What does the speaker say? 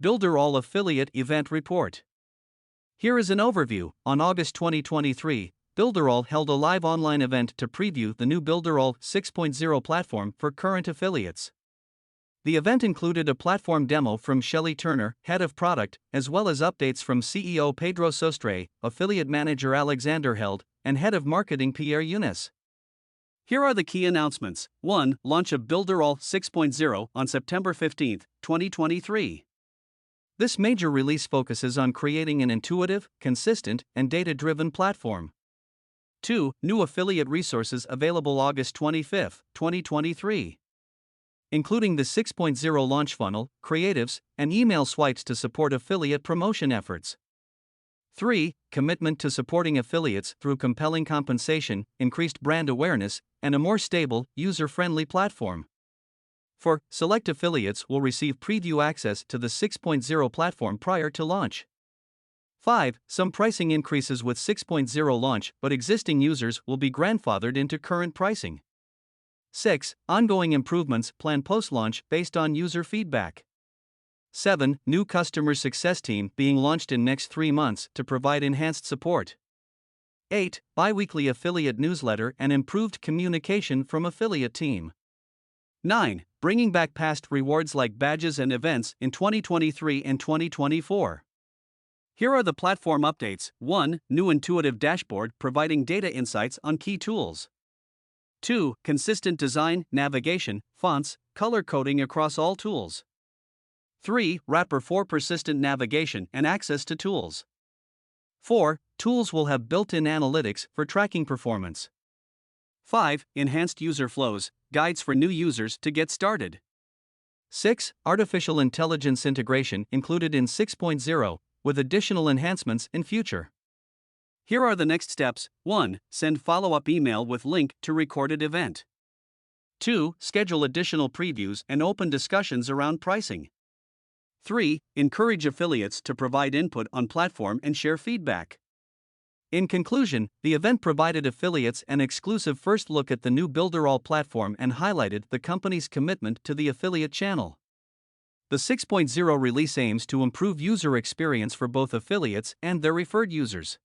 Builderall Affiliate Event Report. Here is an overview. On August 2023, Builderall held a live online event to preview the new Builderall 6.0 platform for current affiliates. The event included a platform demo from Shelley Turner, head of product, as well as updates from CEO Pedro Sostre, affiliate manager Alexander Held, and head of marketing Pierre Younes. Here are the key announcements. 1. Launch of Builderall 6.0 on September 15, 2023. This major release focuses on creating an intuitive, consistent, and data-driven platform. 2. New affiliate resources available August 25, 2023. Including the 6.0 launch funnel, creatives, and email swipes to support affiliate promotion efforts. 3. Commitment to supporting affiliates through compelling compensation, increased brand awareness, and a more stable, user-friendly platform. 4. Select affiliates will receive preview access to the 6.0 platform prior to launch. 5. Some pricing increases with 6.0 launch, but existing users will be grandfathered into current pricing. 6. Ongoing improvements planned post-launch based on user feedback. 7. New customer success team being launched in next 3 months to provide enhanced support. 8. Bi-weekly affiliate newsletter and improved communication from affiliate team. 9. Bringing back past rewards like badges and events in 2023 and 2024. Here are the platform updates. 1. New intuitive dashboard providing data insights on key tools. 2. Consistent design, navigation, fonts, color coding across all tools. 3. Wrapper for persistent navigation and access to tools. 4. Tools will have built-in analytics for tracking performance. 5. Enhanced user flows, guides for new users to get started. 6. Artificial intelligence integration included in 6.0, with additional enhancements in future. Here are the next steps. 1. Send follow-up email with link to recorded event. 2. Schedule additional previews and open discussions around pricing. 3. Encourage affiliates to provide input on platform and share feedback. In conclusion, the event provided affiliates an exclusive first look at the new Builderall platform and highlighted the company's commitment to the affiliate channel. The 6.0 release aims to improve user experience for both affiliates and their referred users.